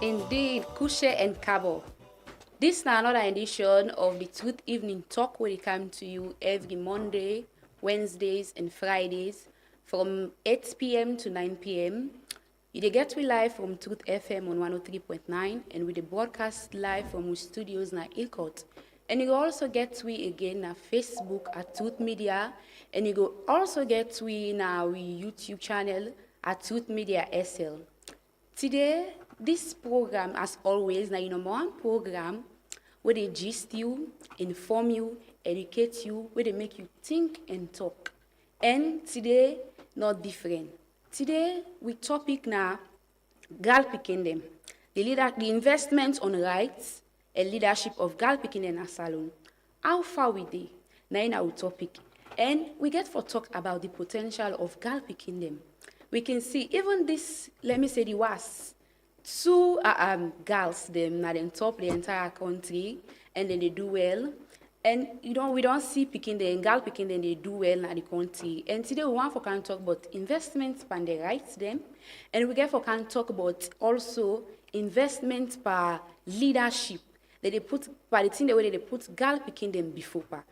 Indeed, Kushe and Kabo. This is another edition of the Truth Evening Talk where it comes to you every Monday, Wednesdays, and Fridays from 8 p.m. to 9 p.m. You get we live from Truth FM on 103.9 and with the broadcast live from our studios na Ilkot. And you also get we again na Facebook at Truth Media and you go also get we na we YouTube channel at Truth Media SL. Today, this program, as always, na number one program where they gist you, inform you, educate you, where they make you think and talk. And today, not different. Today, we topic now, Gyal Piken the investment on rights and leadership of Gyal Piken and Salone. How far we dey? Now in our topic. And we get for talk about the potential of Gyal Piken. We can see even this, let me say the was two girls them na them top the entire country and then they do well. And we don't see Piken them, Gyal Piken them they do well in the country. And today we want for can talk about investments and the rights them. And we get for can talk about also investment per leadership that they put by the thing the way they put Gyal Piken them before.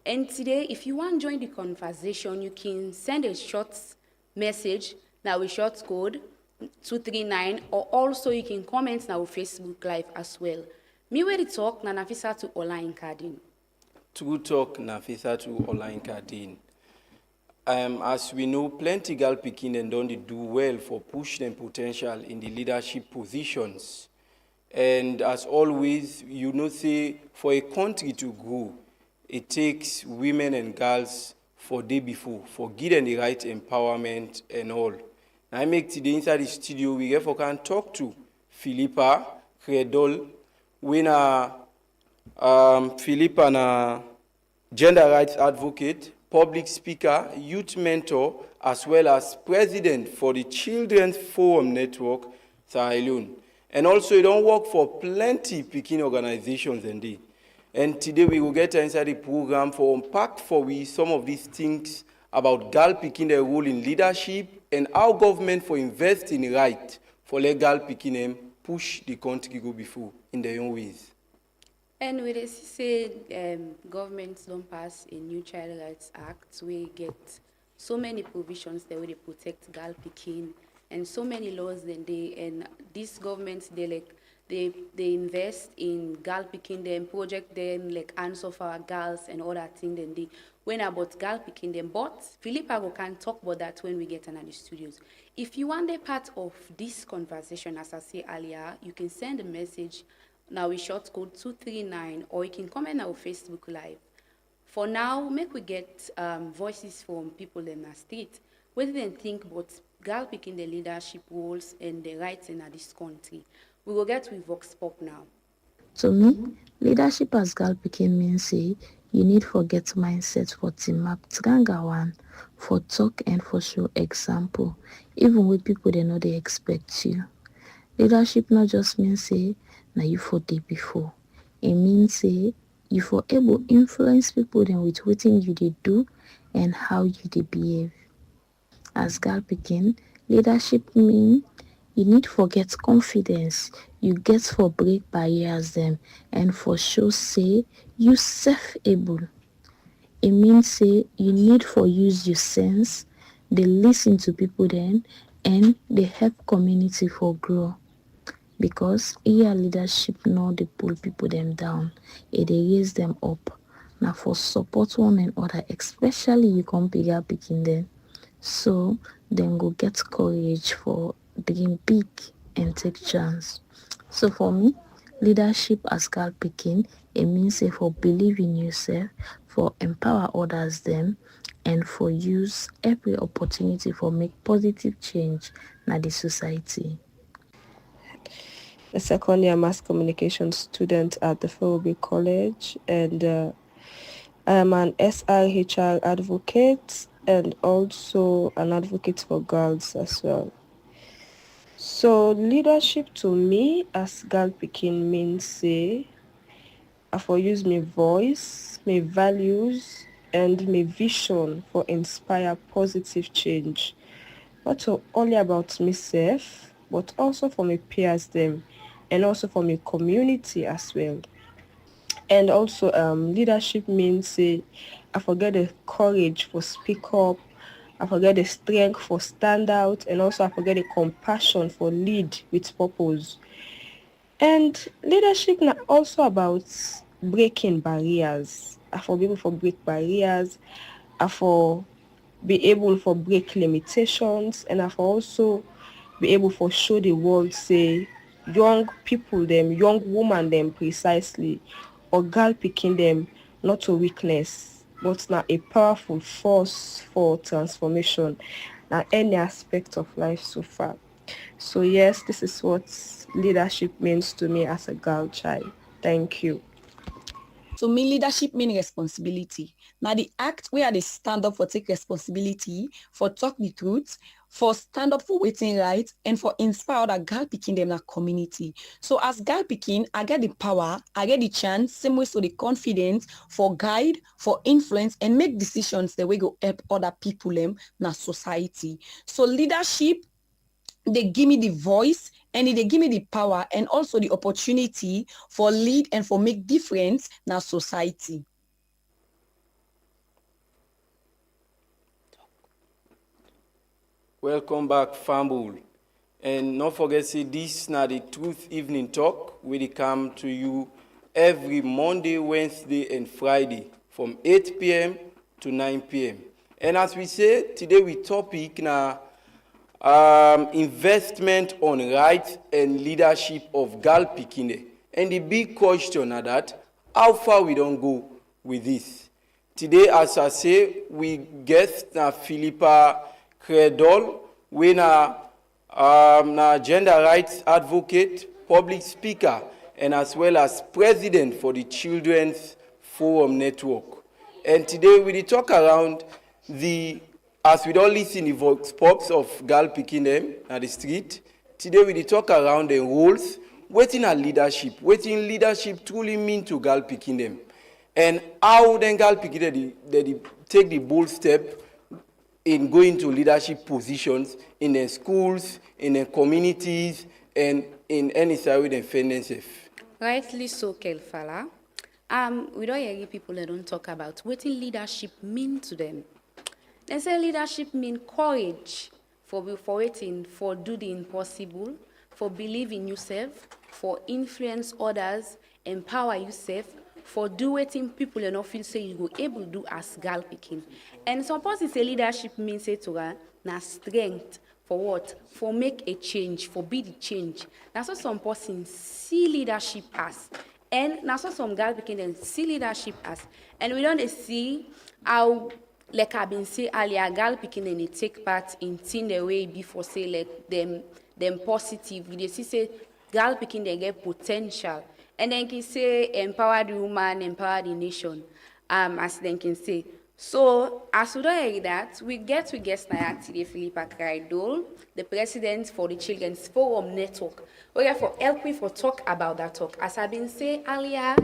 And today, if you want to join the conversation, you can send a short message now with short code 239, or also you can comment now with Facebook Live as well. Me where the talk na Nafisa to online carding. To talk Nafisa to online carding. As we know, plenty Gyal Piken and don't do well for push them potential in the leadership positions. And as always, you know, say for a country to grow, it takes women and girls for day before, for give them the right empowerment and all. Now I make today inside the studio, we therefore can talk to Philippa Credol, when Philippa na gender rights advocate, public speaker, youth mentor, as well as president for the Children's Forum Network, Salone. And also, you don't work for plenty Piken organizations and day. And today we will get inside the program for unpack for we some of these things about Gyal Piken their role in leadership and how government for invest in right for let Gyal Piken push the country go before in their own ways. And we say governments don't pass a new Child Rights Act, we get so many provisions that will protect Gyal Piken and so many laws then and these governments they invest in Gyal Piken them, project them like answer for our girls and all that thing then they when about Gyal Piken them. But Philippa can talk about that when we get another studios. If you want a part of this conversation, as I said earlier, you can send a message now with short code 239 or you can comment on our Facebook Live. For now, make we get voices from people in the state. What do they think about Gyal Piken the leadership roles and the rights in this country? We will get with Vox Pop now. To me, leadership as Gyal Piken means say you need for get mindset for team up one for talk and for show example, even with people they know they expect you. Leadership not just mean say na you for dey before. It means say you for able influence people then with wetin you dey do and how you dey behave. As girl pikin, leadership mean you need for get confidence, you get for break barriers them and for show say you self able. It means say you need for use your sense, they listen to people then and they help community for grow. Because here leadership no dey pull people them down, it dey raise them up. Now for support one another, especially you come bigger picking them. So then go get courage for dream big and take chance. So for me, leadership as girl picking, it means say for believe in yourself, for empower others them, and for use every opportunity for make positive change na the society. A second year mass communication student at the Philby College, and I am an SRHR advocate and also an advocate for girls as well. So leadership to me as girl picking means say I for use my voice, my values and my vision for inspire positive change. Not only about myself, but also for my peers them and also for my community as well. And also leadership means say I forget the courage for speak up, I forget the strength for stand out, and also I forget the compassion for lead with purpose. And leadership na also about breaking barriers. I for be able for break barriers, I for be able for break limitations, and I for also be able for show the world say young people them, young woman them precisely, or girl picking them not a weakness, but not a powerful force for transformation in any aspect of life so far. So yes, this is what leadership means to me as a girl child. Thank you. To me, leadership mean responsibility. Now the act where they stand up for take responsibility, for talk the truth, for stand up for waiting right, and for inspire other girl picking them in a community. So as girl picking, I get the power, I get the chance, same way so the confidence for guide, for influence, and make decisions that we go help other people them in a society. So leadership, they give me the voice and they give me the power and also the opportunity for lead and for make difference in our society. Welcome back, Fambul. And don't forget, say this now the Truth Evening Talk, where they come to you every Monday, Wednesday, and Friday from 8 p.m. to 9 p.m. And as we say, today we topic now investment on rights and leadership of girl Pikine. And the big question are that, how far we don't go with this? Today, as I say, we guest na Philippa Credol, we na gender rights advocate, public speaker, and as well as president for the Children's Forum Network. And today we dey talk around as we don't listen the vox pops of girl picking them at the street. Today we dey talk around the roles, wetin are leadership, wetin leadership truly mean to girl picking them, and how then girl picking they take the bold step in going to leadership positions in their schools, in their communities, and in any side with them find themselves. Rightly so, Kelfala. We don't hear people that don't talk about what leadership mean to them. They say leadership mean courage for waiting, for do the impossible, for believe in yourself, for influence others, empower yourself, for do waiting people you not feel say you go able to do as girl picking. And some person say leadership means say to her na strength for what? For make a change, for be the change. That's what some person see leadership as. And that's what some girl picking them see leadership as. And we don't see how, like I've been saying earlier, girl picking and they take part in thing the way before say like them positive. They see say girl picking they get potential. And then he say empower the woman, empower the nation. as they can say. So, as we don't hear that, we get to guest now today, Philippa Kraidol, the president for the Children's Forum Network. We are for help me for talk about that talk. As I've been saying earlier,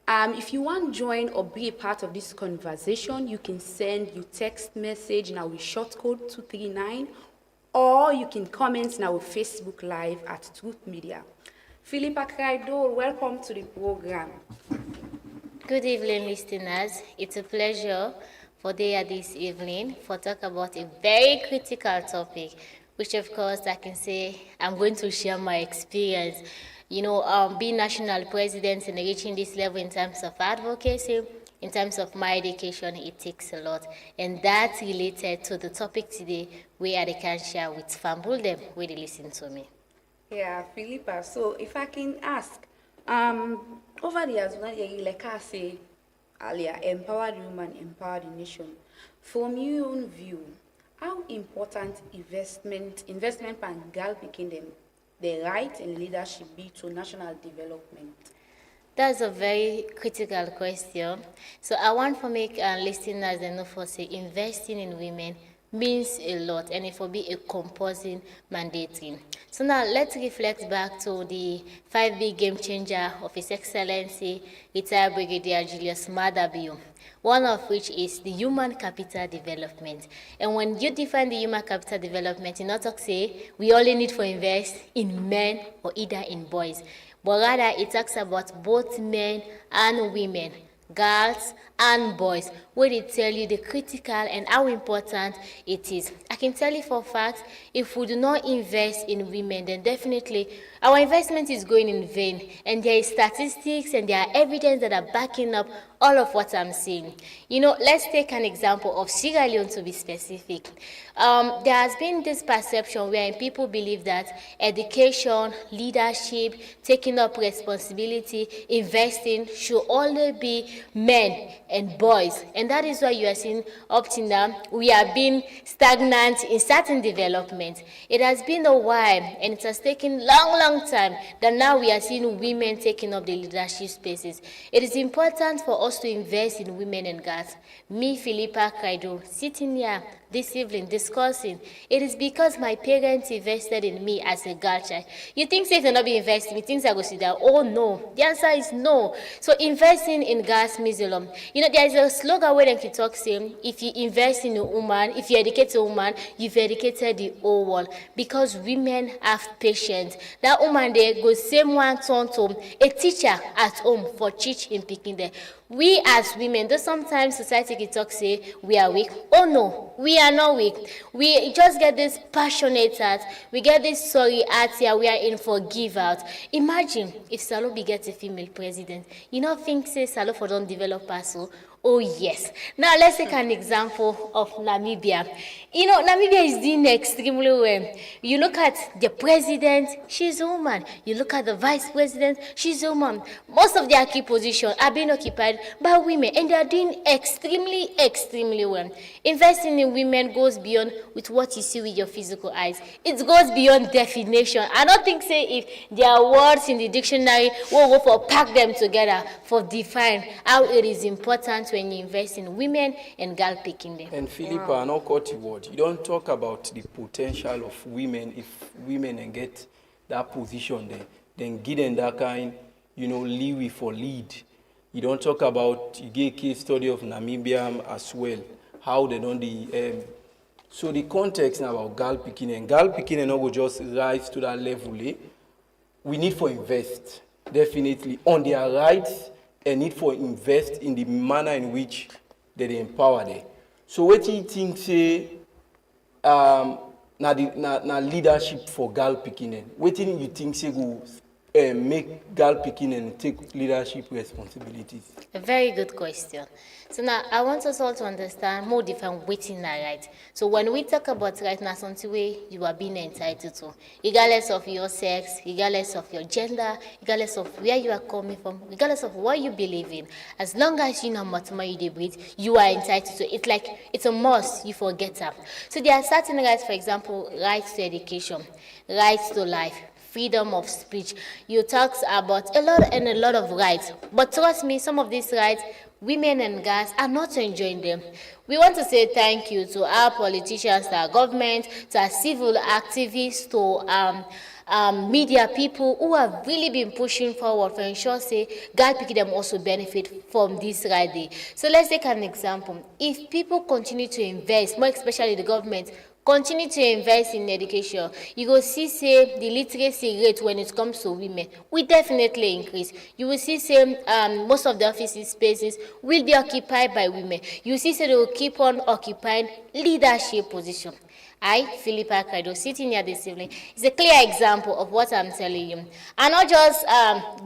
if you want to join or be a part of this conversation, you can send your text message now with short code 239, or you can comment now with Facebook Live at Truth Media. Philippa Kraidol, welcome to the program. Good evening, listeners. It's a pleasure for there this evening for talk about a very critical topic, which of course I can say I'm going to share my experience. Being national president and reaching this level in terms of advocacy, in terms of my education, it takes a lot. And that's related to the topic today where I can share with Fambul them where they listen to me. Yeah, Philippa. So if I can ask, over the years, like I say earlier, empower the woman, empower the nation. From your own view, how important investment by girl picking them, the right and leadership be to national development? That's a very critical question. So I want to make listeners know for say investing in women means a lot, and it will be a composing mandatory. So now let's reflect back to the 5 big game changer of His Excellency retired Brigadier Julius Madabio, one of which is the human capital development. And when you define the human capital development, you not talk say we only need to invest in men or either in boys, but rather it talks about both men and women, girls and boys, where they tell you the critical and how important it is. I can tell you for a fact, if we do not invest in women, then definitely our investment is going in vain. And there is statistics and there are evidence that are backing up all of what I'm saying. Let's take an example of Sierra Leone to be specific. There has been this perception where people believe that education, leadership, taking up responsibility, investing should only be men and boys. And that is why you are seeing up to now, we are being stagnant in certain development. It has been a while and it has taken long time that now we are seeing women taking up the leadership spaces. It is important for us to invest in women and girls. Me, Philippa Kraidol, sitting here this evening discussing, it is because my parents invested in me as a girl child. You think say if you're not be investing, you think I go sit down? Oh no. The answer is no. So investing in girls means a lot. There is a slogan where they can talk saying, if you invest in a woman, if you educate a woman, you've educated the whole world. Because women have patience. That woman there goes same one turn to a teacher at home for teaching picking there. We as women, though sometimes society can talk say we are weak. Oh no, we are not weak. We just get this passionate heart. We get this sorry heart here. We are in forgive out. Imagine if Salone gets a female president. You know, think say Salone for don't develop us. Oh yes. Now let's take an example of Namibia. Namibia is doing extremely well. You look at the president, she's a woman. You look at the vice president, she's a woman. Most of their key positions are being occupied by women, and they are doing extremely well. Investing in women goes beyond with what you see with your physical eyes. It goes beyond definition. I don't think say if there are words in the dictionary, we'll go for pack them together for define how it is important when you invest in women and girl picking them. And Philippa, I not cut the word. You don't talk about the potential of women if women and get that position there, then give them that kind, leeway for lead. You don't talk about, you get a case study of Namibia as well, how they don't so the context now about girl picking and not go just rise to that level. We need for invest, definitely, on their rights, and need for invest in the manner in which they empower them. So what do you think say na leadership for girl picking? What do you think say go make girl picking and take leadership responsibilities? A very good question. So now I want us all to understand more different waiting right. So when we talk about right now, something way you are being entitled to, regardless of your sex, regardless of your gender, regardless of where you are coming from, regardless of what you believe in, as long as you know what you breathe, you are entitled to. It's like it's a must. You forget that. So there are certain rights, for example, rights to education, rights to life, freedom of speech. You talk about a lot of rights, but trust me, some of these rights women and girls are not enjoying them. We want to say thank you to our politicians, to our government, to our civil activists, to media people who have really been pushing forward for ensure say girl pikin them also benefit from this right day. So let's take an example. If people continue to invest, more especially the government, continue to invest in education, you will see say the literacy rate when it comes to women will definitely increase. You will see say most of the offices spaces will be occupied by women. You will see say they will keep on occupying leadership position. I, Philippa Credo, sitting here this evening, is a clear example of what I'm telling you. I not just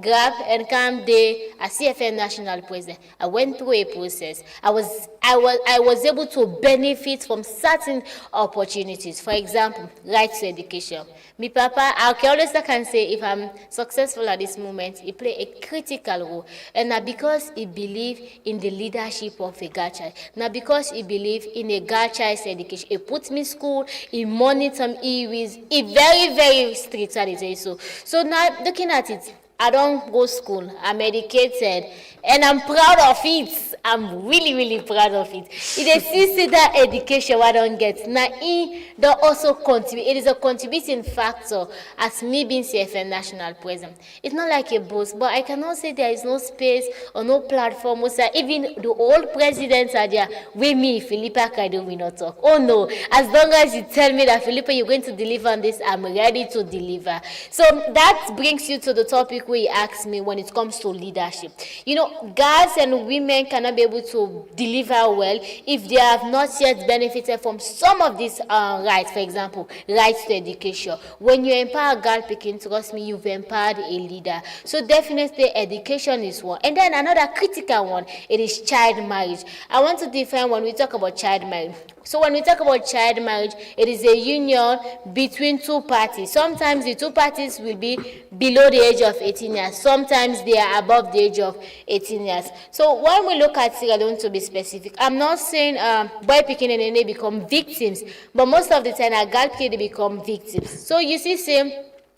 grab and come there as CFN national president. I went through a process. I was able to benefit from certain opportunities. For example, right to education. Me papa, I can always can say if I'm successful at this moment, he play a critical role. And now because he believe in the leadership of a girl child. Now because he believe in a girl child's education. He put me school, he monitor me, he very, very strict at it. So now looking at it, I don't go school, I'm educated, and I'm proud of it. I'm really, really proud of it. It is that education I don't get. Now, it also contribute. It is a contributing factor as me being CFN national president. It's not like a boast, but I cannot say there is no space or no platform. Even the old presidents are there. With me, Philippa Kaido will not talk. Oh no, as long as you tell me that Philippa, you're going to deliver on this, I'm ready to deliver. So that brings you to the topic where you asked me when it comes to leadership. You know, girls and women cannot be able to deliver well if they have not yet benefited from some of these rights. For example, rights to education. When you empower girl picking, trust me, you've empowered a leader. So definitely education is one. And then another critical one, it is child marriage. I want to define when we talk about child marriage. So when we talk about child marriage, it is a union between two parties. Sometimes the two parties will be below the age of 18 years. Sometimes they are above the age of 18 years. So when we look at Sierra Leone, to be specific, I'm not saying boy picking and they become victims, but most of the time a girl picking they become victims. So you see, same.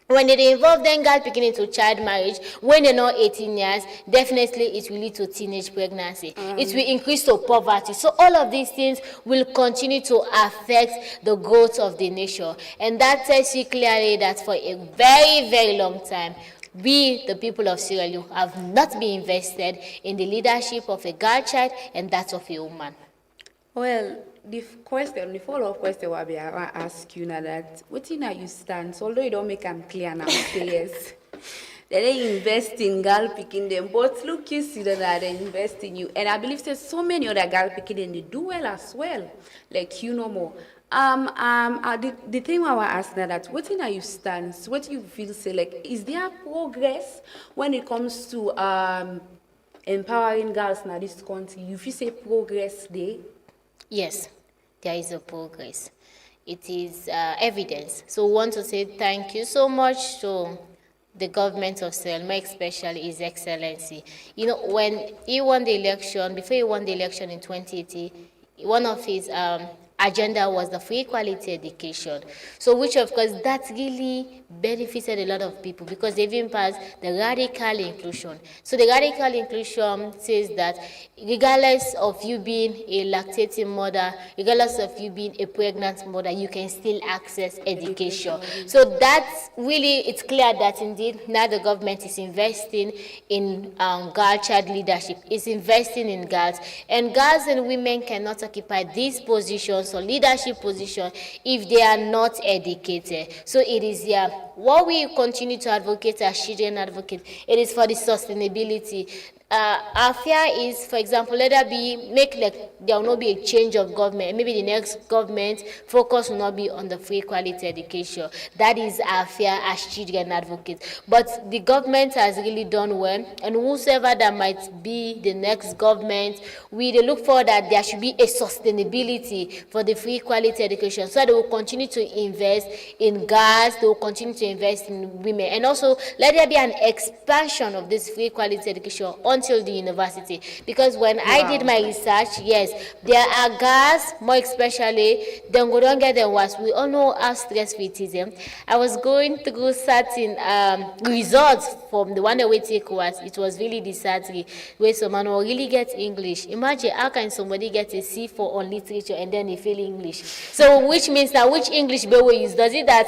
When they involve then girl picking into child marriage, when they're not 18 years, definitely it will lead to teenage pregnancy. It will increase to poverty. So all of these things will continue to affect the growth of the nation. And that tells you clearly that for a very, very long time, we, the people of Sierra Leone, have not been invested in the leadership of a girl child and that of a woman. Well, the follow-up question will be I ask you now that what in you stand, so although you don't make them clear now, say yes. They invest in girl picking them, but look, you see that they invest in you. And I believe there's so many other girl picking them, they do well as well. Like you know more. The thing I want to ask now that what in you stand, what do you feel say like is there progress when it comes to empowering girls in this country? You feel say progress there? Yes, there is a progress. It is evidence. So we want to say thank you so much to the government of Salone, especially His Excellency. You know, when he won the election, before he won the election in 2018, one of his agenda was the free quality education. So which of course that really benefited a lot of people because they've even passed the radical inclusion. So the radical inclusion says that regardless of you being a lactating mother, regardless of you being a pregnant mother, you can still access education. So that's really, it's clear that indeed now the government is investing in girl child leadership, is investing in girls. And girls and women cannot occupy these positions or leadership position if they are not educated. So it is here. What we continue to advocate as children advocate, it is for the sustainability. Our fear is, for example, let there be, there will not be a change of government. Maybe the next government focus will not be on the free quality education. That is our fear as children advocates. But the government has really done well, and whosoever that might be the next government, we look for that there should be a sustainability for the free quality education, so that they will continue to invest in girls, they will continue to invest in women, and also let there be an expansion of this free quality education on until the university. Because when I did my research, yes, there are girls, more especially, then go don't get them was. We all know how stressful it is. I was going through certain results from the one that we take was, it was really disheartening, where someone will really get English. Imagine how can somebody get a C4 on literature and then they fail English. So which means that which English they will use? Does it that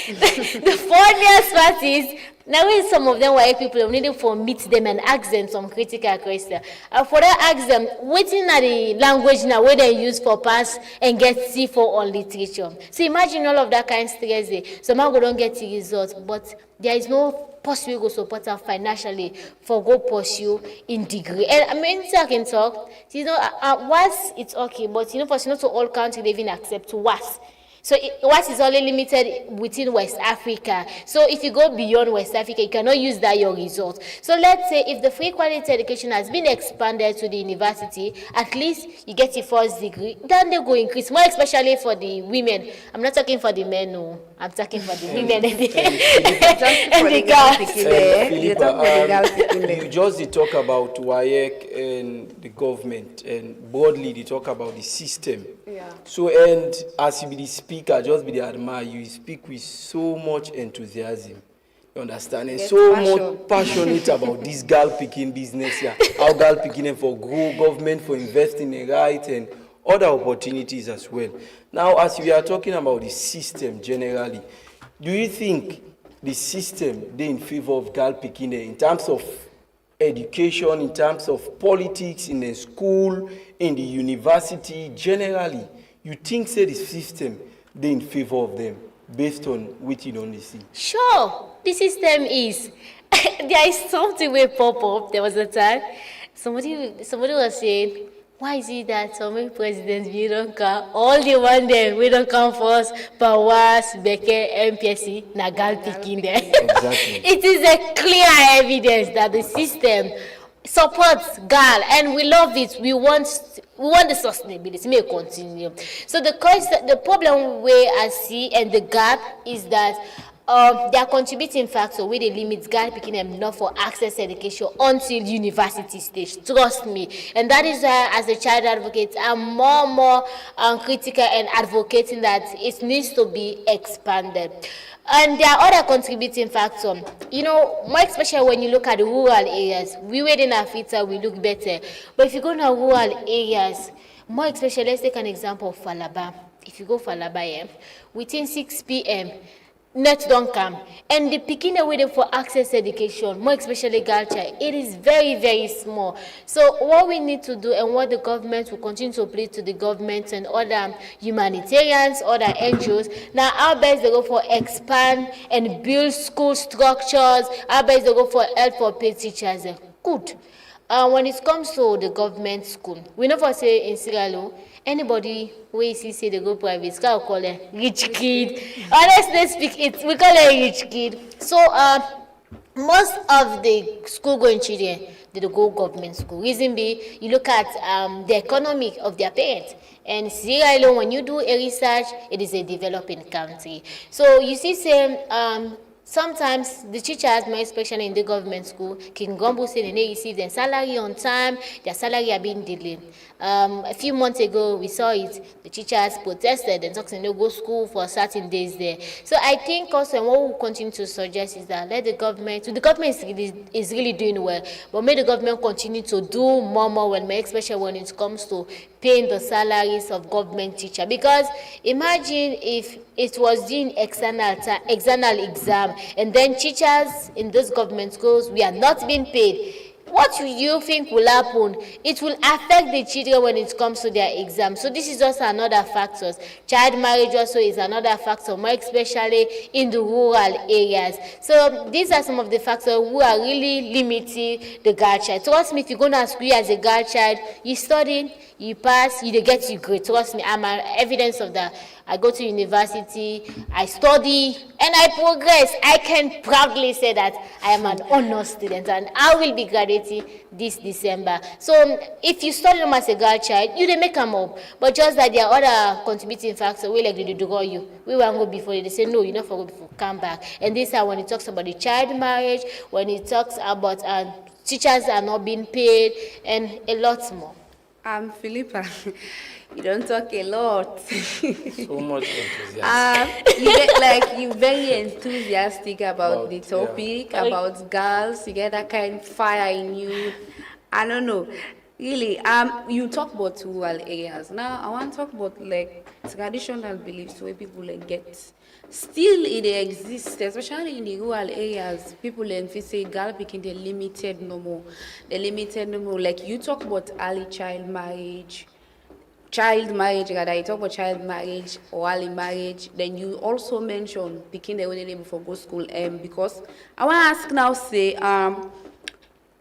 the funniest part is now when some of them were people, we need to meet them and ask them some critical questions. For that, ask them, waiting at the language now where they use for pass and get C4 on literature. So imagine all of that kind of stress there. Some people don't get the results, but there is no possible go support them financially for go pursue in degree. And I mean, I can talk, you know, once it's okay, but you know, for not to all countries they even accept WAS. So what is only limited within West Africa. So if you go beyond West Africa, you cannot use that your result. So let's say if the free quality education has been expanded to the university, at least you get your first degree, then they go increase, more especially for the women. I'm not talking for the men, no. I'm talking for the women and the girls. You just talk about WAEC and the government, and broadly they talk about the system. Yeah. So, and as you be the speaker, just be the admire, you speak with so much enthusiasm. You understand? And so much passionate about this girl picking business here. How girl picking for grow, government for investing in right and other opportunities as well. Now, as we are talking about the system generally, do you think the system they in favor of girl picking in terms of education, in terms of politics, in the school, in the university, generally, you think say the system they in favor of them based on what you don't see? Sure, the system is. There is something will pop up. There was a time somebody was saying, why is it that so many presidents we don't come, all the one there we don't come first, Pawas, Beke, MPSC, Nagal picking there. Exactly. It is a clear evidence that the system supports GAL, and we love it. We want the sustainability may continue. So the problem where I see and the gap is that they are contributing factor where they limit GAL picking them not for access education until university stage. Trust me, and that is why as a child advocate I'm more critical and advocating that it needs to be expanded. And there are other contributing factors. You know, more especially when you look at the rural areas, we were in Africa, we look better. But if you go to rural areas, more especially, let's take an example of Falaba. If you go Falaba, within 6 p.m., net don't come. And the picking away them for access education, more especially girl child, it is very, very small. So what we need to do and what the government will continue to plead to the government and other humanitarians, other NGOs, now our best they go for expand and build school structures, our best they go for help for paid teachers. Good. When it comes to the government school, we know for say in Sierra Leone, anybody we see say they go private school, call them rich kid. Honestly speak, we call them rich kid. So most of the school going children they go government school. Reason be you look at the economy of their parents. And Sierra Leone, when you do a research, it is a developing country. So you see same sometimes the teachers, more especially in the government school, can grumble saying they receive their salary on time, their salary are being delayed. A few months ago, we saw it. The teachers protested and talking they go school for certain days there. So I think also what we'll continue to suggest is that let the government is really doing well, but may the government continue to do more well, especially when it comes to paying the salaries of government teachers. Because imagine if it was doing external exam and then teachers in those government schools we are not being paid. What do you think will happen? It will affect the children when it comes to their exams. So this is also another factor. Child marriage also is another factor, more especially in the rural areas. So these are some of the factors who are really limiting the girl child. Trust me, if you're going to school as a girl child, you study, you pass, you get your grade. Trust me, I'm evidence of that. I go to university, I study, and I progress. I can proudly say that I am an honor student, and I will be graduating this December. So if you study them as a girl child, you they make them up. But just that there are other contributing factors, we like they do you. We won't go before they say no, you not for go before come back. And this is when it talks about the child marriage, when it talks about teachers are not being paid, and a lot more. Philippa, you don't talk a lot. So much enthusiasm. You're very enthusiastic about the topic, about girls. You get that kind of fire in you. I don't know. Really, you talk about rural areas. Now, I want to talk about like traditional beliefs where people like get. Still, it exists, especially in the rural areas. People then feel say girl picking the limited no more. The limited no more. Like you talk about early child marriage rather, you talk about child marriage or early marriage, then you also mention picking the way before go school. Because I want to ask now, say,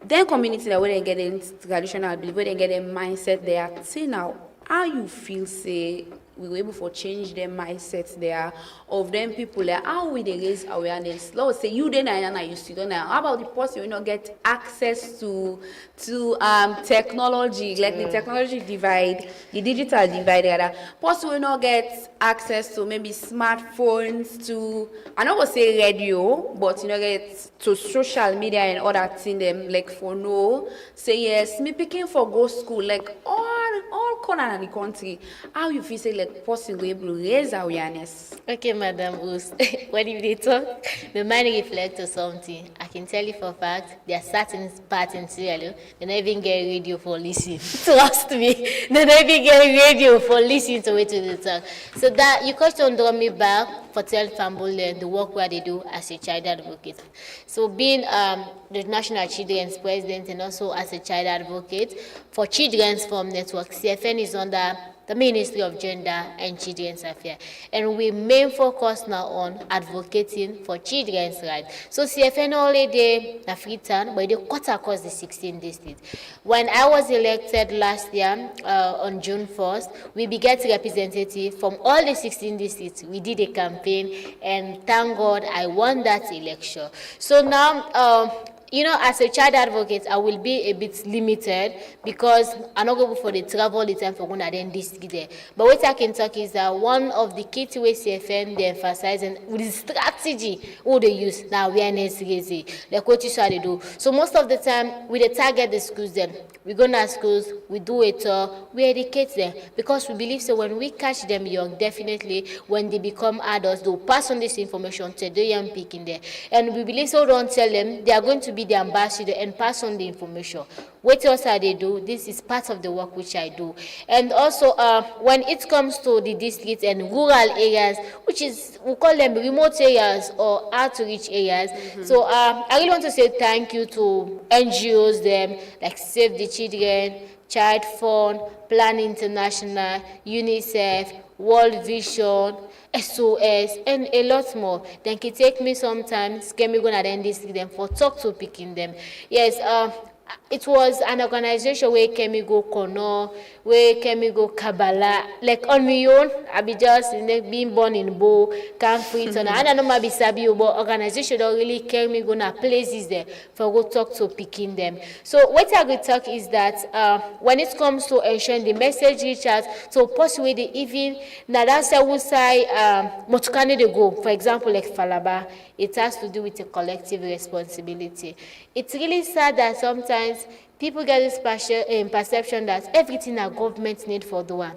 then community that where they get in traditional belief, where they get a mindset there. See now, how you feel say we were able to change their mindsets there of them people there, how we they raise awareness? Let's say you then and you still don't know. How about the person you not get access to technology, like the technology divide, the digital divide rather. Person will not get access to maybe smartphones, to I not gonna say radio, but you know get to social media and other thing them like for no say yes, me picking for go school like all corner in the country. How you feel say like person go able to raise awareness? Okay, Madam Us, when you dey talk, my mind reflect to something. I can tell you for a fact, there are certain parts in Sierra Leone, they don't even get radio for listening. Trust me, they don't even get radio for listening to it to the talk. So that you question draw me back for tell family the work where they do as a child advocate. So being the National Children's President and also as a child advocate for Children's Forum Network, CFN is under the Ministry of Gender and Children's Affairs. And we main focus now on advocating for children's rights. So CFN already na Freetown, but they cut across the 16 districts. When I was elected last year on June 1st, we began representatives from all the 16 districts. We did a campaign, and thank God I won that election. So now, you know, as a child advocate, I will be a bit limited because I'm not going for the travel the time for going then this there. But what I can talk is that one of the key ways CFN they emphasize and with the strategy who they use now awareness raising, like what you said they do. So most of the time we target the schools then. We go to schools, we do it, we educate them because we believe so when we catch them young, definitely when they become adults, they'll pass on this information to the young people in there. And we believe so don't tell them they are going to be the ambassador and pass on the information. What else they do? This is part of the work which I do. And also when it comes to the districts and rural areas, which is, we call them remote areas or outreach areas. So I really want to say thank you to NGOs, them like Save the Children, Child Fund, Plan International, UNICEF, World Vision, SOS, and a lot more. Then it take me sometimes, get me going to then district them for talk to picking them. Yes, it was an organization where came go Kono, where came go Kabbalah. Like on my own, I be just being born in Bo, can't fit on. I don't know be sabi but organization don't really came me go na places there for go talk to picking them. So what I will talk is that when it comes to ensuring the message reach out to possibly the even na that's I would say Motukane they go, for example, like Falaba, it has to do with a collective responsibility. It's really sad that sometimes people get this perception that everything our government need for the one.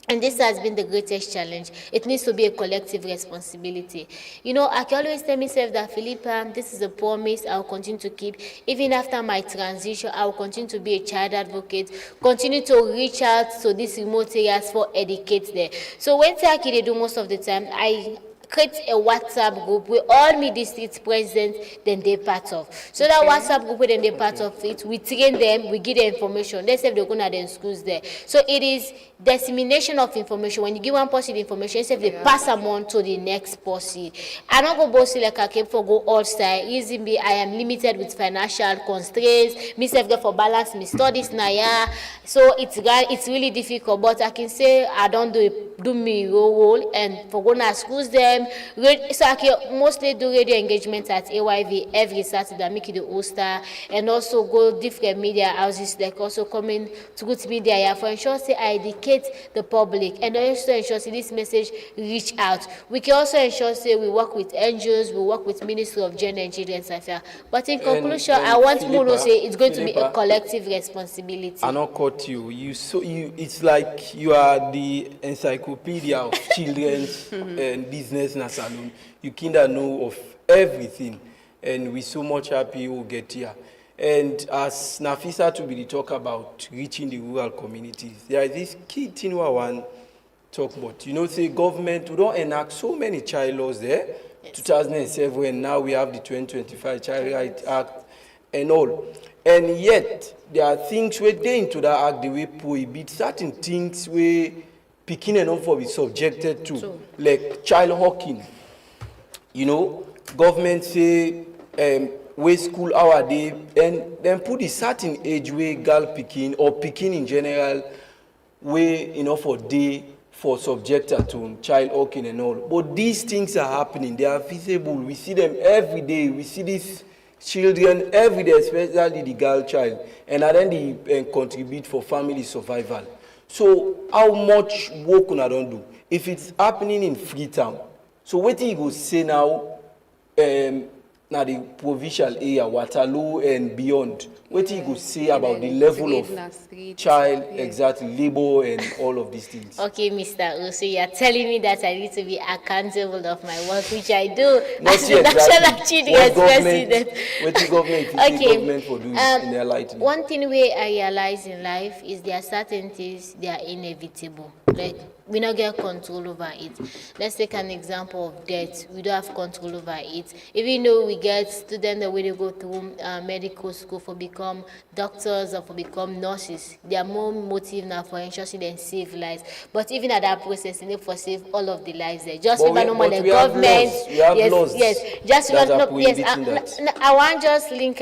And this has been the greatest challenge. It needs to be a collective responsibility. You know, I can always tell myself that, Philippa, this is a promise I will continue to keep. Even after my transition, I will continue to be a child advocate, continue to reach out to these remote areas for educate there. So when they do most of the time, I create a WhatsApp group where all me district presidents then they part of. So that WhatsApp group where then they part of it, we train them, we give them information. They say they're going to the schools there. So it is dissemination of information. When you give one person the information, say they pass them on to the next person. I don't go bossy like I came for go all style. Reason be I am limited with financial constraints. Me self get for balance me studies now, yeah. So it's really difficult. But I can say I don't do do me role and for going to schools them. So I can mostly do radio engagement at AYV every Saturday, make it the hoster, and also go different media houses like also coming to good media here for ensure say I educate the public and also ensure say this message reach out. We can also ensure say we work with NGOs, we work with Ministry of Gender and Children's Affairs. But in conclusion, I want to know say it's going to be a collective responsibility. I not caught you. It's like you are the encyclopedia of children's and business in Salone. You kinda know of everything, and we're so much happy you get here. And as Nafisa to be talk about reaching the rural communities, there is this key thing I want to talk about. You know, say government, we don't enact so many child laws there. Yes. 2007, and now we have the 2025 Child Rights Act and all. And yet, there are things where they into that act, the way prohibit certain things where Piken and all be subjected to, like child hawking. You know, government say, where school hour day, and then put a certain age where girl Piken or Piken in general, where for day for subjected to child hawking and all. But these things are happening. They are visible. We see them every day. We see these children every day, especially the girl child, and then they contribute for family survival. So how much work can I don't do if it's happening in Freetown? So what do you go say now? Now the provincial area, Waterloo and beyond. What do you go say about the level of child, exactly, labor and all of these things? Okay, Mr. O, so you are telling me that I need to be accountable of my work, which I do Not as the National Children's President. What the government is the government for doing in their light? One thing we I realize in life is there are certain things they are inevitable. Like we don't get control over it. Let's take an example of death. We don't have control over it. Even though we get students that when they go through medical school for become doctors or for become nurses, they are more motive now for ensuring they save lives. But even at that process, they need for save all of the lives there. Just remember normal the government. Yes. Just remember yes. I want just link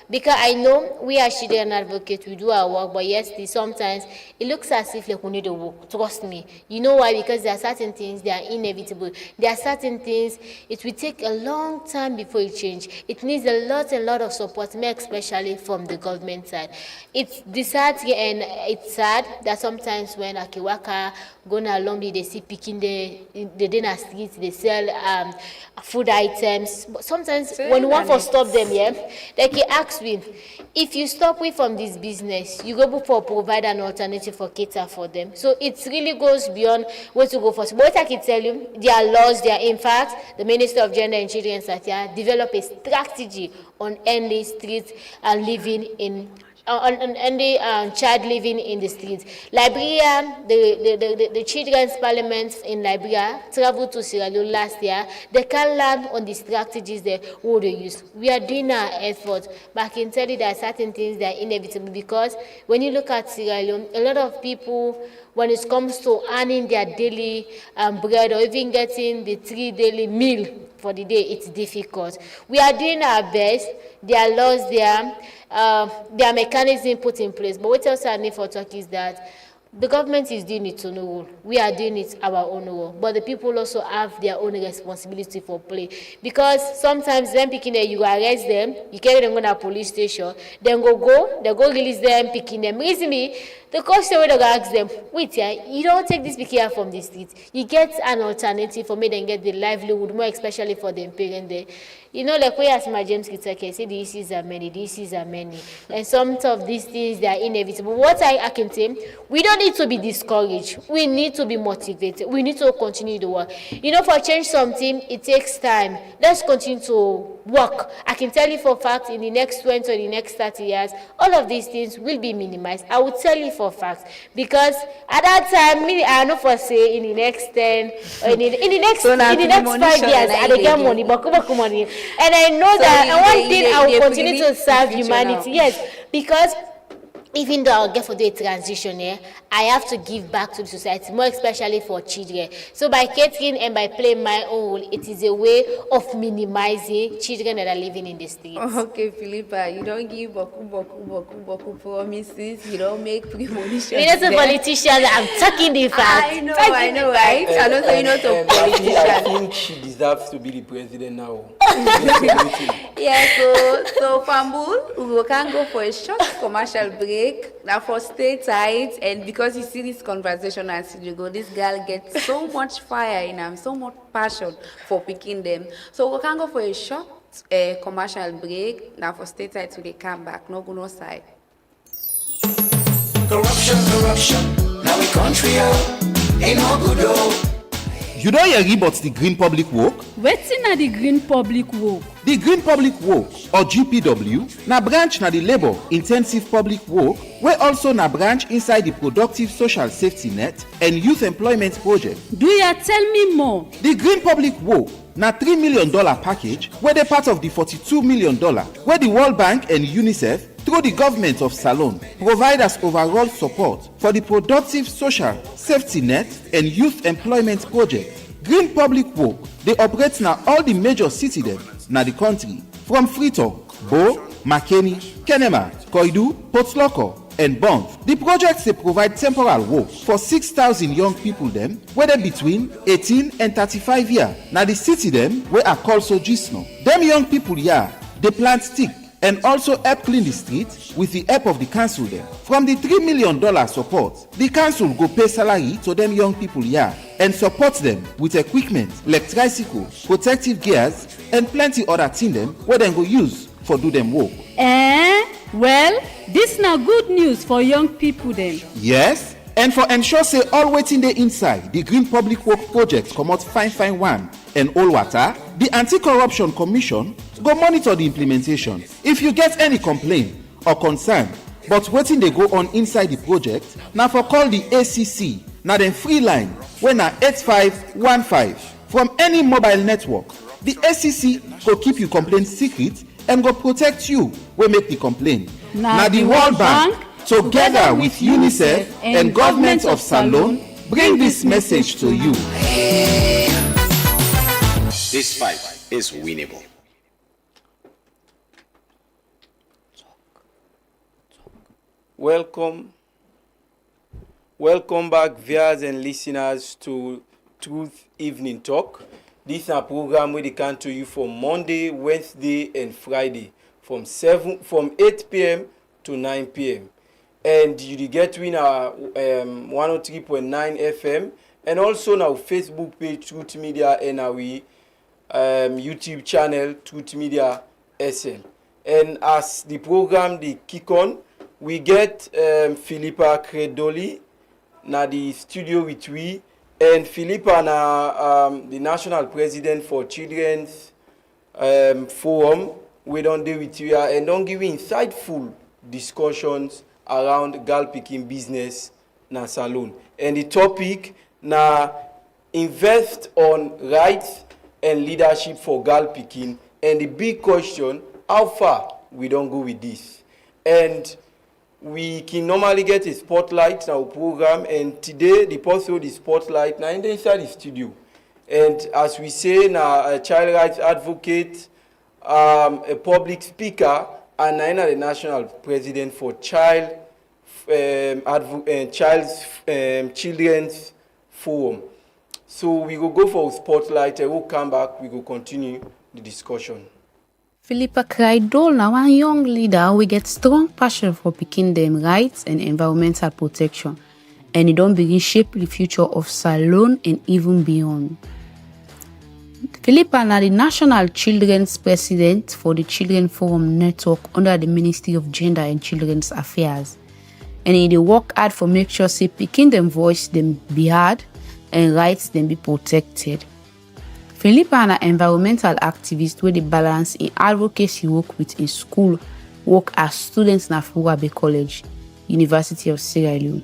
because I know we as children advocates, we do our work, but yes, sometimes it looks as if like we need to work. Trust me. You know why? Because there are certain things that are inevitable. There are certain things it will take a long time before it change. It needs a lot of support, especially from the government side. It's sad and it's sad that sometimes when Akiwaka going along, they see picking the dinner streets, they sell food items. But sometimes when one for stop them, they can ask me, if you stop away from this business, you go for provide an alternative for cater for them. So it really goes beyond where to go first. But what I can tell you, there are laws there. In fact, the Minister of Gender and Children's Affairs developed a strategy on ending streets and living in child living in the streets. Liberia, the Children's Parliament in Liberia traveled to Sierra Leone last year. They can learn on the strategies that they use. We are doing our efforts, but I can tell you there are certain things that are inevitable because when you look at Sierra Leone, a lot of people, when it comes to earning their daily bread or even getting the 3 daily meal for the day, it's difficult. We are doing our best. There are laws there. There are mechanisms put in place. But what else I need for talk is that the government is doing its own role. We are doing it our own role. But the people also have their own responsibility for play. Because sometimes them picking them, you arrest them, you carry them to a police station, then they go release them, picking them. Reason me, the question where they ask them, wait, you don't take this picking from the streets. You get an alternative for me, then get the livelihood, more especially for the parent there. You know, like we as my James Kitake say, the issues are many, and some of these things they are inevitable. What I can say, we don't need to be discouraged. We need to be motivated. We need to continue the work. You know, for change something, it takes time. Let's continue to work. I can tell you for a fact, in the next 20 or the next 30 years, all of these things will be minimized. I will tell you for a fact because at that time, I know for say in the next 10 or in the next 5 years, I will get money, but money. And I know that one thing I will continue to serve humanity. Yes, because even though I'll get for do a transition here, I have to give back to the society, more especially for children. So by catering and by playing my own role, it is a way of minimizing children that are living in the streets. Okay, Philippa, you don't give boku promises. You don't make premonitions. You're not a politician. I'm talking the fact. I know, right? I know, so you're not a I politician. think she deserves to be the president now. Yeah, so Fambul, we can go for a short commercial break. Now for stay tight, and because you see this conversation as you go, this girl gets so much fire in her, so much passion for picking them. So we can go for a short commercial break. Now for stay tight till they come back. No go no side. Corruption, now we country ain't no good oh. You don hear about the Green Public Work? Wetin na the Green Public Work? The Green Public Work, or GPW, na branch na the Labour Intensive Public Work, wey also na branch inside the Productive Social Safety Net and Youth Employment Project. Do ya tell me more? The Green Public Work na $3 million package wey dey part of the $42 million wey the World Bank and UNICEF through the government of Salone provide as overall support for the Productive Social Safety Net and Youth Employment Project. Green Public Work dey operate na all the major city dem na the country, from Freetown, Bo, Makeni, Kenema, Koidu, Port Loko, and Bond. The project dey provide temporal work for 6,000 young people dem wey dey between 18 and 35 years. Na the city dem wey are called Sojisno. Dem young people here dey plant stick and also help clean the streets with the help of the council dem. From the $3 million support, the council go pay salary to them young people here and support them with equipment like tricycles, protective gears, and plenty other things them where dem go use for do them work. Well, this na good news for young people then. Yes, and for ensure say all wetin dey inside the Green Public Work project comot fine one and all water, the Anti-Corruption Commission go monitor the implementation. If you get any complaint or concern but wetin dey go on inside the project, na for call the ACC, na dem free line wey na 8515 from any mobile network. The ACC go keep you complaint secret and go protect you wey make the complaint. Na the World Bank together with UNICEF and government of Salone bring this message to you. This fight is winnable. Welcome back, viewers and listeners, to Truth Evening Talk. This is a program where they come to you from Monday, Wednesday, and Friday from 8 p.m. to 9 p.m. And you get win our 103.9 FM and also now Facebook page Truth Media and our YouTube channel Truth Media SL. And as the program they kick on, we get Philippa Credoli na the studio with we, and Philippa na the national president for Children's Forum. We don't deal with you and don't give insightful discussions around girl picking business na Salone. And the topic na invest on rights and leadership for girl picking. And the big question, how far we don't go with this? And we can normally get a spotlight in our program, and today the person with the spotlight now inside the studio. And as we say, now a child rights advocate, a public speaker, and now the national president for Children's Forum. So we will go for a spotlight, and we'll come back. We will continue the discussion. Philippa Craidol na one young leader we get strong passion for picking them rights and environmental protection, and it don't begin shape the future of Salone and even beyond. Philippa na the national children's president for the Children Forum Network under the Ministry of Gender and Children's Affairs, and they work hard for make sure say picking them voice them be heard and rights them be protected. Philippa na environmental activist wey dey balance in advocacy work with in school work as students na Fugabe College, University of Sierra Leone.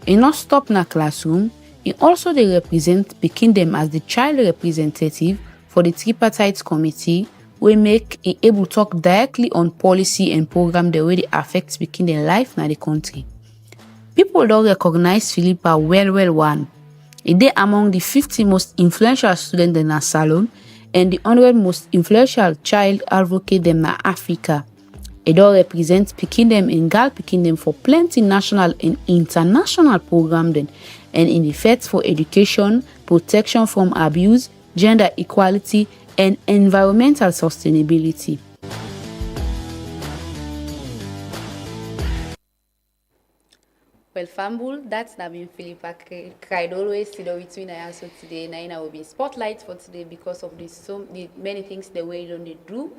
E not stop na classroom, e also dey represent pikin dem as the child representative for the tripartite committee we make it able to talk directly on policy and program the way they affect pikin their life in the country. People don't recognize Philippa well one. It is among the 50 most influential students in Salone and the 100 most influential child advocate in Africa. It don't represent Piken them and Gyal Piken them for plenty national and international program then, and in the fight for education, protection from abuse, gender equality, and environmental sustainability. Well, Fambul, that's not been Philippa cried always, between I also today. Naina will be spotlight for today because of this the many things the way they do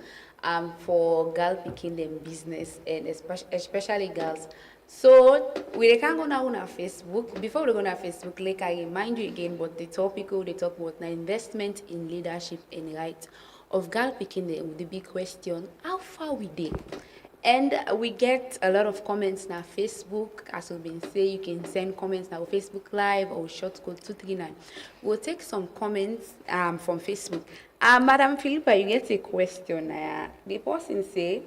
for girl picking them business and especially girls. So we can go now on our Facebook. Before we go on our Facebook, like I remind you again about the topic they talk about now investment in leadership and right of girl picking them. The big question: how far we did? And we get a lot of comments on Facebook. As we've been saying, you can send comments on Facebook Live or short code 239. We'll take some comments from Facebook. Madam Philippa, you get a question. The person say,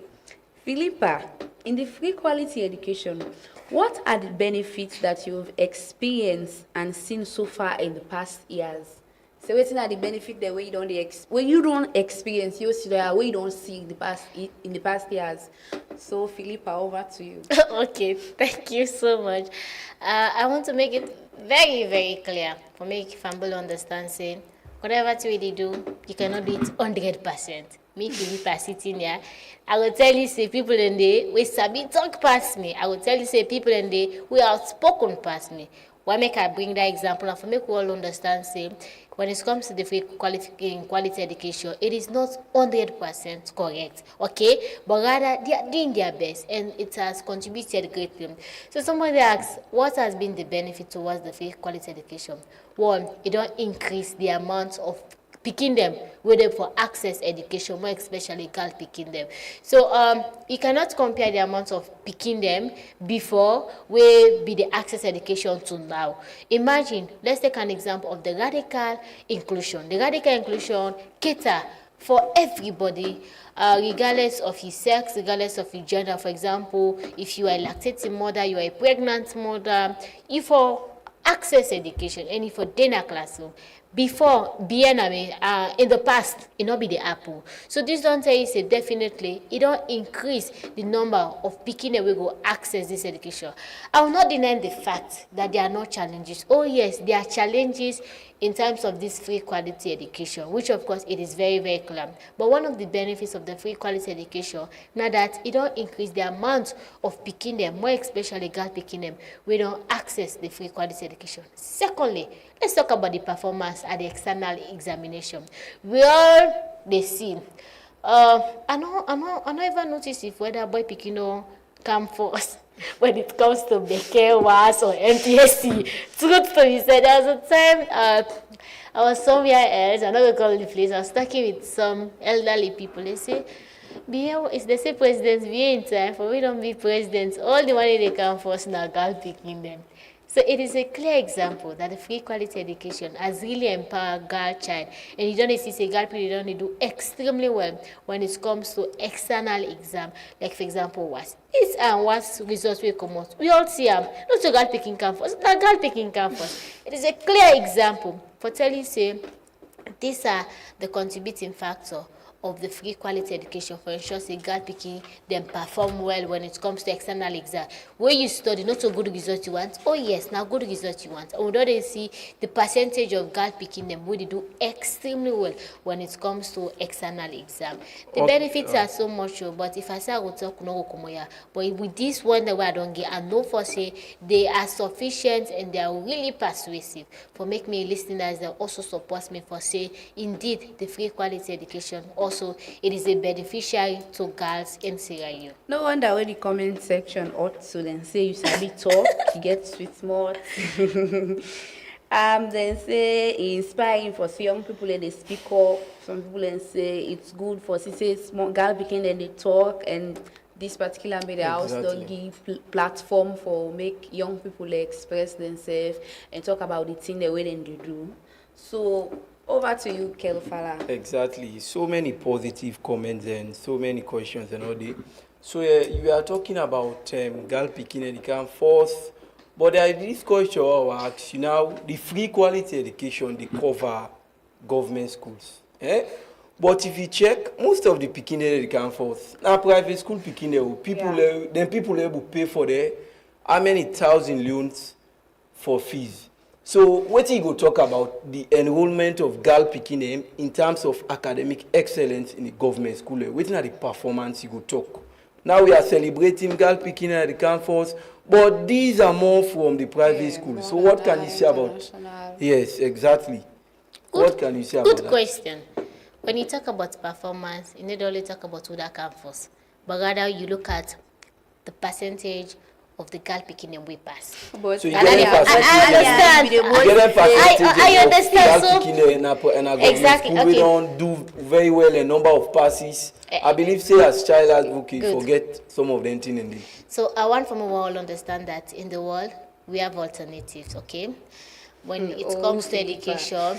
Philippa, in the free quality education, what are the benefits that you've experienced and seen so far in the past years? So what's the benefit that way you don't experience, you see that way you don't see in the past years. So Philippa, over to you. Okay, thank you so much. I want to make it very clear for make Famble understand saying whatever they do, you cannot do it 100%. Me Philippa sitting here, I will tell you say people in there we sabi talk past me. I will tell you say people in there we outspoken past me. Why make I bring that example and for make we all understand say when it comes to the free quality education, it is not 100% correct, okay? But rather, they are doing their best, and it has contributed greatly. So somebody asks, what has been the benefit towards the free quality education? One, it don't increase the amount of picking them whether for access education, more especially girl picking them. So you cannot compare the amount of picking them before we be the access education to now. Imagine, let's take an example of the radical inclusion. The radical inclusion cater for everybody, regardless of his sex, regardless of his gender. For example, if you are a lactating mother, you are a pregnant mother, if for access education, and if for dinner classroom, before BNM in the past it not be the apple. So this don't tell you say definitely it don't increase the number of picking away go access this education. I will not deny the fact that there are no challenges. Oh yes, there are challenges in terms of this free quality education, which of course it is very clear. But one of the benefits of the free quality education now that it don't increase the amount of picking them, more especially girl picking them, we don't access the free quality education. Secondly, let's talk about the performance at the external examination. We all they see. I don't even notice if whether boy picking or come first when it comes to Becker, WAS or MPSC. Truth to be said, there was a time I was somewhere else, I'm not going to call the place, I was talking with some elderly people. They say, it's the same presidents be in time for we don't be presidents. All the money they come first now, girl picking them. So it is a clear example that the free quality education has really empowered girl child. And you don't see say girl people don't do extremely well when it comes to external exam. Like for example, WAS. It's WAS results we come out. We all see not so girl picking campus, not girl picking campus. It is a clear example for telling say these are the contributing factor of the free quality education for ensure say girl picking them perform well when it comes to external exam. Where you study, not so good result you want. Oh yes, now good result you want. And we don't see the percentage of girl picking them where they do extremely well when it comes to external exam. The benefits are so much, but if I say I will talk no come here. But with this one that I don't get, I know for say they are sufficient and they are really persuasive for make me listeners that also support me for say indeed the free quality education also it is a beneficiary to girls in Sierra Leone. No wonder when the comment section ought to then say you sabi talk, you get sweet smart. Then say inspiring for young people and they speak up. Some people then say it's good for say small girl became then they talk and this particular media house don't give platform for make young people express themselves and talk about the thing the way they do. So Over to you, Kelfala. Exactly. So many positive comments and so many questions and all that. So you are talking about girl picking and can force, but there is this question I will ask you now, the free quality education they cover government schools. But if you check, most of the picking they can force. Now private school picking people able pay for how many thousand loans for fees. So what you go talk about the enrollment of girl picking in terms of academic excellence in the government school? Waiting at the performance you go talk. Now we are celebrating girl picking at the campus, but these are more from the private school. So what can you say about? Yes, exactly. What can you say about that? Good question. When you talk about performance, you need only talk about who that campus, but rather you look at the percentage of the girl picking and we pass. But So you And get I understand. I understand. So exactly. We Okay. don't do very well a number of passes. I believe, say as child advocate, Good. forget some of them things in there. So I want from all understand that in the world we have alternatives. Okay. When it comes to education,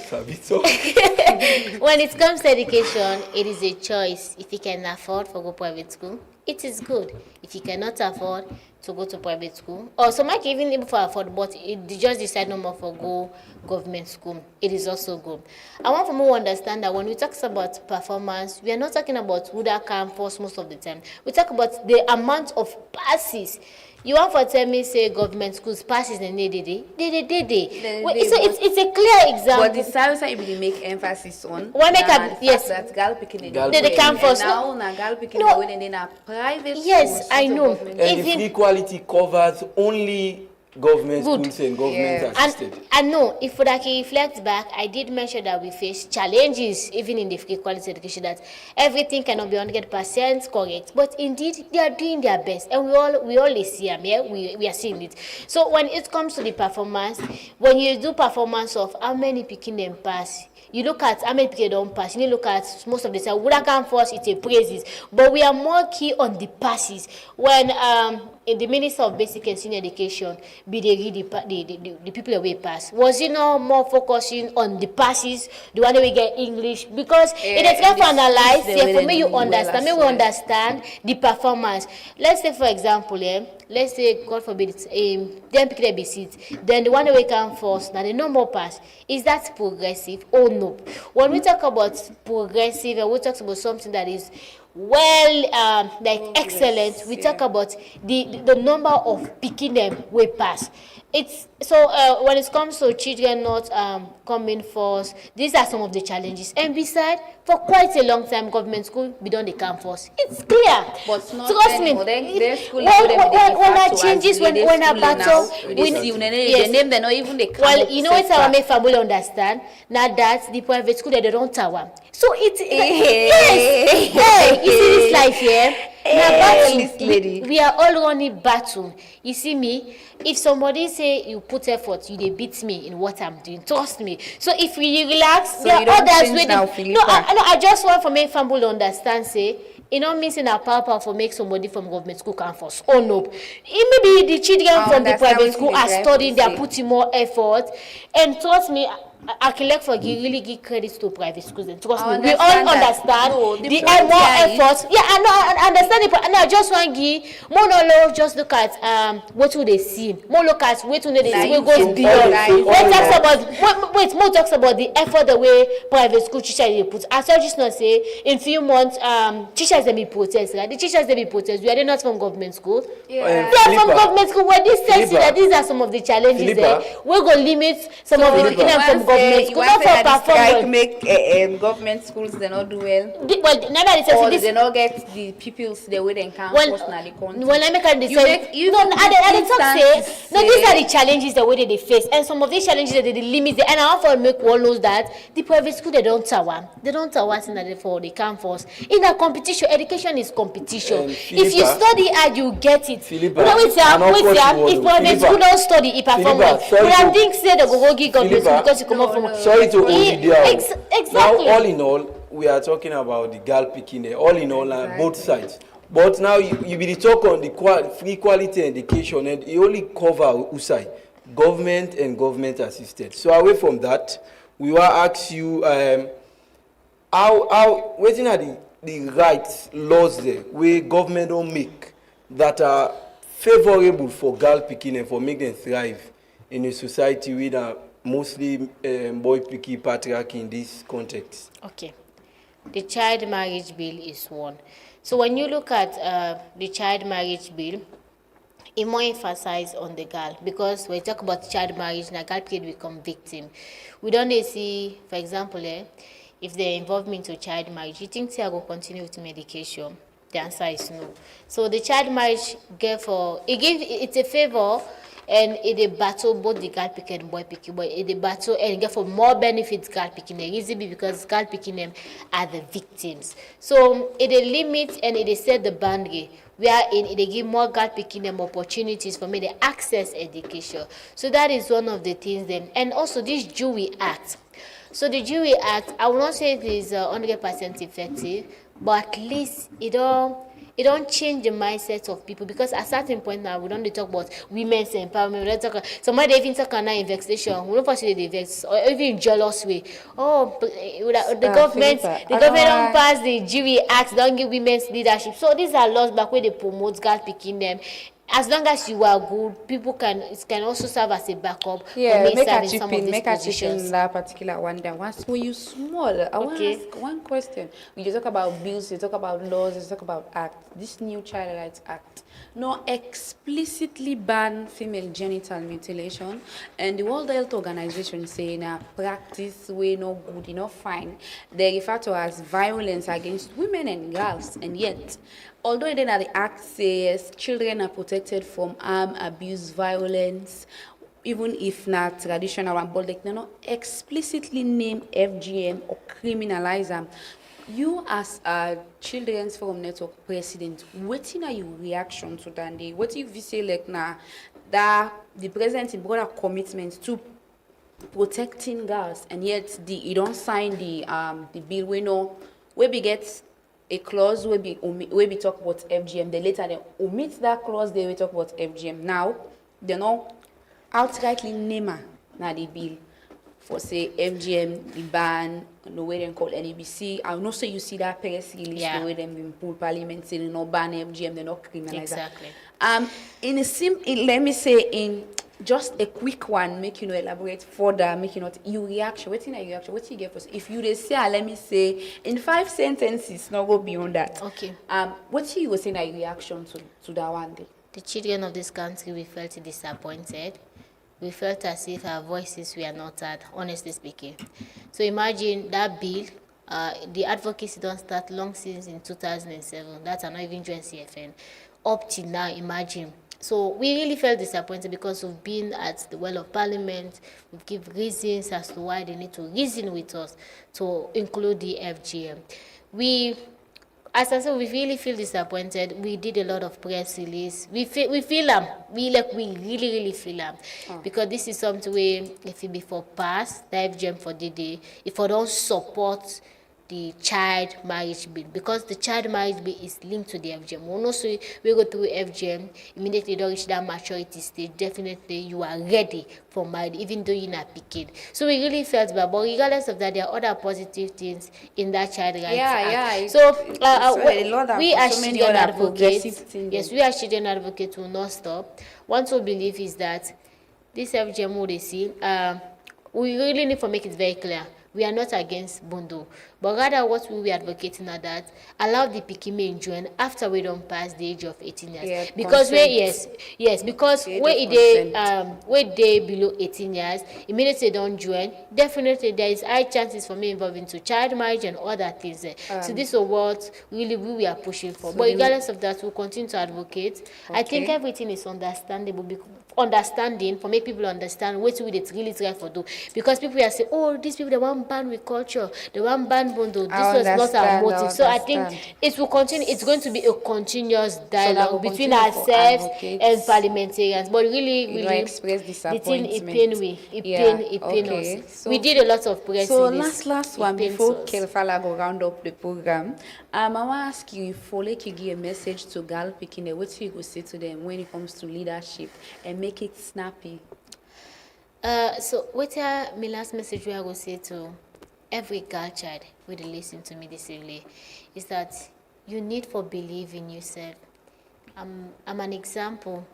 when it comes to education, it is a choice. If you can afford to go private school, it is good. If you cannot afford to go to private school, or some might even able to afford, but it just decide no more for go government school, it is also good. I want for more to understand that when we talk about performance, we are not talking about who that campus most of the time. We talk about the amount of passes. You want for tell me say government schools passes and they. So it's a clear example. But the service I really make emphasis on. Why make na a- yes. That girl picking in The campus. Now na girl picking No. when in a private. Yes, schools, I not a know. government. And the Even- free quality covers only government Good. schools and government Yeah. assisted. And no, if I can reflect back, I did mention that we face challenges even in the free quality education, that everything cannot be 100% correct. But indeed, they are doing their best, and we always see them. Yeah, we are seeing it. So when it comes to the performance, when you do performance of how many picking them pass, you look at how many people don't pass. You look at most of the time. Would come first? It's a praises, but we are more key on the passes. When in the Minister of Basic and Senior Education, be they read the people away pass. Was it not more focusing on the passes, the one that we get English? Because it is time to analyze. the Yeah, way for they me, you do well understand. as Me, we well. understand the performance. Let's say, for example, let's say, God forbid, it's then pick the seat. Then the one that we come first, now the no more pass. Is that progressive or no? When we talk about progressive, and we talk about something that is well, like excellent, we talk about the number of picking them way pass. It's so when it comes to children not coming first, these are some of the challenges. And besides, for quite a long time, government school be done the campus. It's clear. But not trust me. anymore. Their school When they that refer to changes, as when they a school battle, now, we they see yes. the name they not even the Well, you know what I make family understand? Now that the private school they don't tower. So it's yes. Hey, you see this life here? Now this lady. we are all running battle. You see me? If somebody say you put effort, you they beat me in what I'm doing. Trust me. So if we relax, So there you are don't others change with now, no, Philippa. I just want for make family understand. Say. It not means in a power for make somebody from government school come first. Oh no. It may be the children I from the understand private what school you are mean, studying, they are say. putting more effort. And trust me, I can like for really give credit to private schools. And trust I me, we all understand that. understand No, the the more point is- effort. Yeah, I know, I understand it. And I just want to give more no just look at what will they see. More look at what will they see. Like, What goes so beyond. all What in talks all- about more talks about the effort the way private school teachers they put. I saw just not say in few months teachers they be protest, right? The teachers they be protest. We are they not from government school. Yeah. They are from government school. Where this tells you that these are some of the challenges Philippa. we go limit some of the picking them from government school. Not for strike performance. make government schools they not do well. Well, never they Or say they this. not get the pupils the way they can When personally country. I make a You decide, make- you no, even I dey talk instances say, no, these say- are the challenges the way they face, and some of these challenges they limit. And I want to make one knows that the private school they don't tower in that for the campus. In a competition, education is competition. If you Philippa, study hard, you get it. Philippa, You know, wait, I know wait, what you want if to- private Philippa, school don't study, it perform well. Philippa, sorry But I to- think say they go give government school Philippa, because you come up from. Sorry to hold you there. Exactly. Now, all in all, we are talking about the girl picking there. All in all, both sides. But now you be the talk on the free quality education, and you only cover USAI, government and government assisted. So away from that, we will ask you how wetin are the rights laws there wey government don make that are favourable for girl pikin and for make them thrive in a society wey na mostly boy pikin patriarchy in this context. Okay. The child marriage bill is one. So when you look at the child marriage bill, it more emphasize on the girl, because when we talk about child marriage, na girl can become victim. We don't see, for example, if they're involved into child marriage, you think they will continue with medication? The answer is no. So the child marriage, it's a favor, and it a battle both the girl pikin and boy pikin, but it a battle and get for more benefits girl pikin. The reason be because girl pikin them are the victims. So it a limit and it a set the boundary wherein it give more girl pikin them opportunities for me to access education. So that is one of the things then. And also this Jury Act. So the Jury Act, I will not say it is 100% effective, but at least it don't change the mindset of people, because at certain point now we don't talk about women's empowerment. We don't talk. Somebody even talk about vexation. We don't possibly they vex or even jealous way. Oh, the government don't pass the Jury Act, don't give women's leadership. So these are laws back where they promote girl picking them. As long as you are good, people can also serve as a backup. Yeah, for make a serving chip some of in, these make a chip positions. in that particular one. That once when you small, I want to Okay. ask one question. We just talk about bills, you talk about laws, you talk about act. This new Child Rights Act no explicitly ban female genital mutilation, and the World Health Organization say na practice way no good, enough fine. They refer to as violence against women and girls, and yet, although then the act says children are protected from harm, abuse, violence, even if not traditional one, but they not explicitly name FGM or criminalize them. You as a Children's Forum Network president, what are your reaction to that day? What if you say like now that the president in broader commitment to protecting girls, and yet you don't sign the bill we be get a clause where we talk about FGM. They later they omit that clause, they will talk about FGM. Now they not outrightly name na the bill for say FGM the ban no way they call NEBC. I know say you see that press release the way them been pull parliament saying no ban FGM, they not criminalize Exactly. in a let me say in just a quick one, make you know elaborate further, make you not your reaction. What's in your reaction? What you get first? If you they say, let me say in 5 sentences, not go beyond that. Okay. What you was saying your reaction to that one day? The children of this country, we felt disappointed. We felt as if our voices were not heard, honestly speaking. So imagine that bill, the advocacy don't start long since in 2007. That's not even joined CFN. Up till now, imagine. So we really felt disappointed because we've been at the well of parliament. We've given reasons as to why they need to reason with us to include the FGM. As I said, we really feel disappointed. We did a lot of press release. We feel them. We really feel them. Because this is something where if it before pass, the FGM for the day, if I don't support the child marriage bill, because the child marriage bill is linked to the FGM. When also we go through FGM, immediately don't reach that maturity stage, definitely you are ready for marriage, even though you're not Piken. So we really felt bad, but regardless of that, there are other positive things in that child rights act. So we as children advocates, yes, we as children advocates will not stop. One to believe is that this FGM what they see, we really need to make it very clear. We are not against Bondo, but rather what we are advocating are that allow the Pikin join after we don't pass the age of 18 years. Yeah, because consent. because where they below 18 years, immediately they don't join, definitely there is high chances for me involved into child marriage and other things. So this is what really we are pushing for. So but regardless of that, we'll continue to advocate. Okay. I think everything is understandable. Understanding for make people understand what we really try for do, because people are saying, oh, these people they want ban with culture, they want ban Bondo. This was not our motive. So I think it will continue. It's going to be a continuous dialogue between ourselves and parliamentarians. But really express disappointment. It pain us. So we did a lot of press. So last one before Kelfala go round up the program. I want to ask you if Folek you give a message to Gal Pikin, what you go say to them when it comes to leadership and make it snappy. So what my last message I will say to every girl child who dey listen to me this evening is that you need for believe in yourself. I'm an example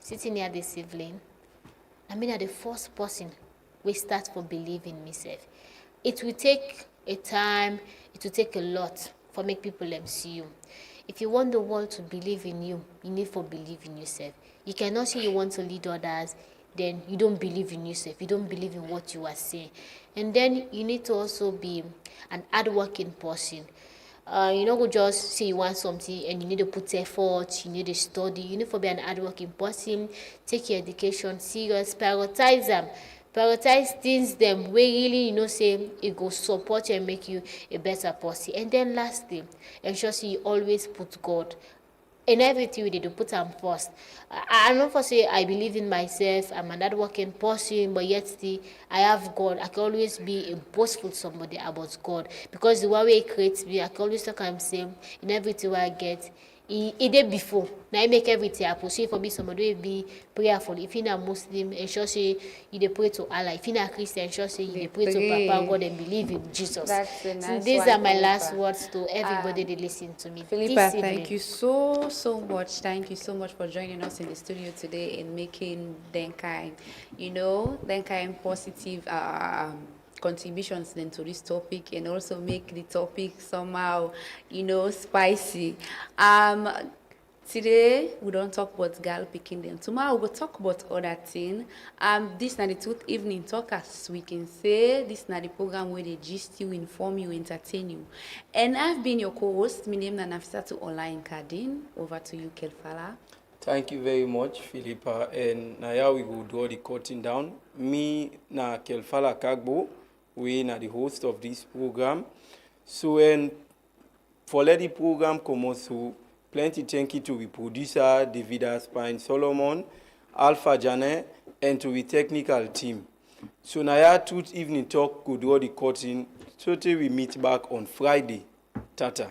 sitting here this evening. I mean, I'm the first person we start for believe in myself. It will take a time, it will take a lot for make people see you. If you want the world to believe in you, you need to believe in yourself. You cannot say you want to lead others, then you don't believe in yourself. You don't believe in what you are saying. And then you need to also be an hardworking person. You know, go just say you want something and you need to put effort, you need to study, you need to be an hardworking person, take your education serious, prioritize them. Prioritize things them where really say it go support you and make you a better person. And then lastly, ensure you always put God in everything we do, put am first. I know for say I believe in myself, I'm an hardworking person, but yet still I have God. I can always be a boastful somebody about God because the one way He creates me, I can always talk am say in everything wey I get. He did before. Now he make everything happen. So if for me somebody will be prayerful. If you're not Muslim, ensure say you dey pray to Allah. If you're not Christian, ensure say you dey pray to Papa God and believe in Jesus. That's a So nice these one, are my last Philippa. words to everybody that listen to me Philippa, this evening. thank you so much. Thank you so much for joining us in the studio today and making that kind positive contributions then to this topic and also make the topic somehow, spicy. Today we don't talk about Gyal Piken them. Tomorrow we'll talk about other thing. This na the Truth Evening Talk, as we can say. This na the program where they gist you, inform you, entertain you. And I've been your co-host. My name is Nafisatu Online Kadin. Over to you, Kelfala. Thank you very much, Philippa. And now we will draw the curtain down. Me na Kelfala Kagbo. We na the host of this program. So and for let the program come also, plenty thank you to the producer, David Spine Solomon, Alpha Janet, and to the technical team. So now Truth Evening Talk could draw the curtain. So till we meet back on Friday. Tata.